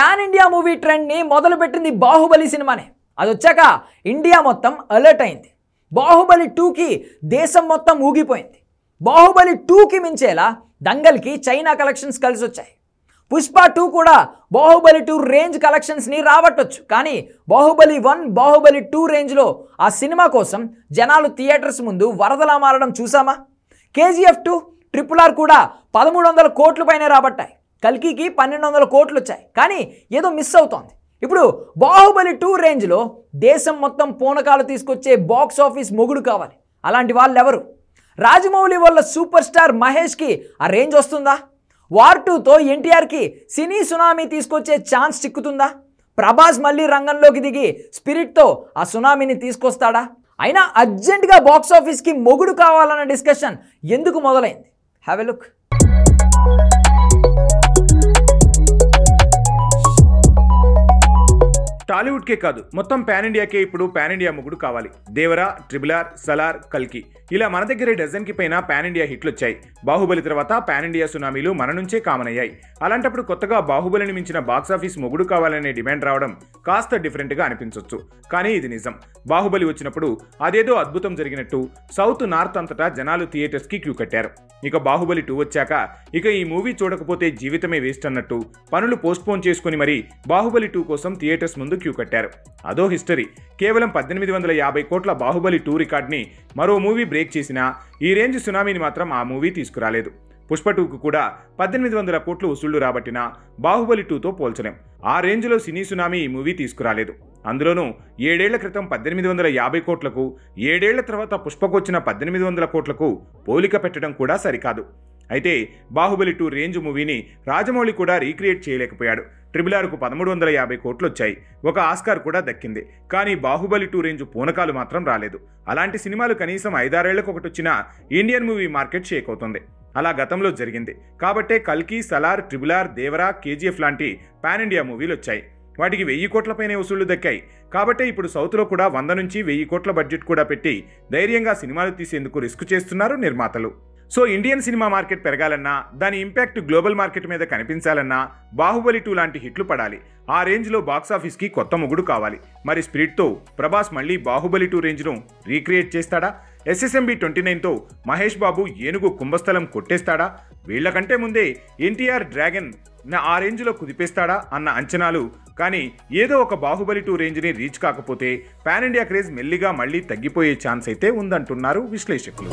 Pan India movie ట్రెండ్ని మొదలుపెట్టింది బాహుబలి సినిమానే. అది వచ్చాక ఇండియా మొత్తం అలర్ట్ అయింది. బాహుబలి 2కి దేశం మొత్తం ఊగిపోయింది. బాహుబలి 2కి మించేలా దంగల్కి చైనా కలెక్షన్స్ కలిసి వచ్చాయి. పుష్ప 2 కూడా బాహుబలి 2 రేంజ్ కలెక్షన్స్ని రాబట్టొచ్చు. కానీ బాహుబలి 1, బాహుబలి 2 రేంజ్లో ఆ సినిమా కోసం జనాలు థియేటర్స్ ముందు వరదలా మారడం చూసామా? KGF 2, RRR కూడా 1300 కోట్ల పైనే రాబట్టాయి. కల్కికి 1200 కోట్లు వచ్చాయి. కానీ ఏదో మిస్ అవుతోంది. ఇప్పుడు బాహుబలి 2 రేంజ్లో దేశం మొత్తం పూనకాలు తీసుకొచ్చే బాక్స్ ఆఫీస్ మొగుడు కావాలి. అలాంటి వాళ్ళు ఎవరు? రాజమౌళి వల్ల సూపర్ స్టార్ మహేష్కి ఆ రేంజ్ వస్తుందా? వార్ 2తో ఎన్టీఆర్కి సినీ సునామీ తీసుకొచ్చే ఛాన్స్ చిక్కుతుందా? ప్రభాస్ మళ్ళీ రంగంలోకి దిగి స్పిరిట్తో ఆ సునామీని తీసుకొస్తాడా? అయినా అర్జెంటుగా బాక్స్ ఆఫీస్కి మొగుడు కావాలన్న డిస్కషన్ ఎందుకు మొదలైంది? Have a look. టాలీవుడ్కే కాదు మొత్తం పాన్ ఇండియాకే ఇప్పుడు పాన్ ఇండియా మొగుడు కావాలి. దేవరా, RRR, సలార్, కల్కి ఇలా మన దగ్గర డజన్కి పైన పాన్ ఇండియా హిట్లు వచ్చాయి. బాహుబలి తర్వాత పాన్ ఇండియా సునామీలు మన నుంచే కామన్ అయ్యాయి. అలాంటప్పుడు కొత్తగా బాహుబలిని మించిన బాక్సాఫీస్ మొగుడు కావాలనే డిమాండ్ రావడం కాస్త డిఫరెంట్గా అనిపించవచ్చు. కానీ ఇది నిజం. బాహుబలి వచ్చినప్పుడు అదేదో అద్భుతం జరిగినట్టు సౌత్, నార్త్ అంతటా జనాలు థియేటర్స్కి క్యూ కట్టారు. ఇక బాహుబలి 2 వచ్చాక ఇక ఈ మూవీ చూడకపోతే జీవితమే వేస్ట్ అన్నట్టు పనులు పోస్ట్పోన్ చేసుకుని మరీ బాహుబలి 2 కోసం థియేటర్స్ ముందు క్యూ కట్టారు. అదో హిస్టరీ. కేవలం 1850 కోట్ల బాహుబలి 2 రికార్డ్ని మరో మూవీ బ్రేక్ చేసినా ఈ రేంజ్ సునామీని మాత్రం ఆ మూవీ తీసుకురాలేదు. పుష్ప 2కు కూడా 1800 కోట్లు వసూళ్లు రాబట్టినా బాహుబలి 2తో పోల్చలేం. ఆ రేంజ్లో సినీ సునామీ ఈ మూవీ తీసుకురాలేదు. అందులోనూ 7 ఏళ్ల క్రితం 1850 కోట్లకు 7 ఏళ్ల తర్వాత పుష్పకు వచ్చిన 1800 కోట్లకు పోలిక పెట్టడం కూడా సరికాదు. అయితే బాహుబలి 2 రేంజ్ మూవీని రాజమౌళి కూడా రీక్రియేట్ చేయలేకపోయాడు. RRRకు 1350 కోట్లు వచ్చాయి. ఒక ఆస్కార్ కూడా దక్కింది. కానీ బాహుబలి 2 రేంజ్ పూనకాలు మాత్రం రాలేదు. అలాంటి సినిమాలు కనీసం 5-6 ఏళ్లకు ఒకటి వచ్చినా ఇండియన్ మూవీ మార్కెట్ షేక్ అవుతుంది. అలా గతంలో జరిగింది. కాబట్టే కల్కి, సలార్, RRR, దేవరా, KGF లాంటి పాన్ ఇండియా మూవీలు వచ్చాయి. వాటికి 1000 కోట్ల పైనే వసూళ్లు దక్కాయి. కాబట్టే ఇప్పుడు సౌత్లో కూడా 100 నుంచి 1000 కోట్ల బడ్జెట్ కూడా పెట్టి ధైర్యంగా సినిమాలు తీసేందుకు రిస్క్ చేస్తున్నారు నిర్మాతలు. సో ఇండియన్ సినిమా మార్కెట్ పెరగాలన్నా, దాని ఇంపాక్ట్ గ్లోబల్ మార్కెట్ మీద కనిపించాలన్నా బాహుబలి 2 లాంటి హిట్లు పడాలి. ఆ రేంజ్లో బాక్సాఫీస్కి కొత్త మొగుడు కావాలి. మరి స్పిరిట్తో ప్రభాస్ మళ్ళీ బాహుబలి 2 రేంజ్ను రీక్రియేట్ చేస్తాడా? SSMB 29తో మహేష్ బాబు ఏనుగు కుంభస్థలం కొట్టేస్తాడా? వీళ్లకంటే ముందే NTR డ్రాగన్ ఆ రేంజ్లో కుదిపేస్తాడా అన్న అంచనాలు. కానీ ఏదో ఒక బాహుబలి 2 రేంజ్ని రీచ్ కాకపోతే పాన్ ఇండియా క్రేజ్ మెల్లిగా మళ్ళీ తగ్గిపోయే ఛాన్స్ అయితే ఉందంటున్నారు విశ్లేషకులు.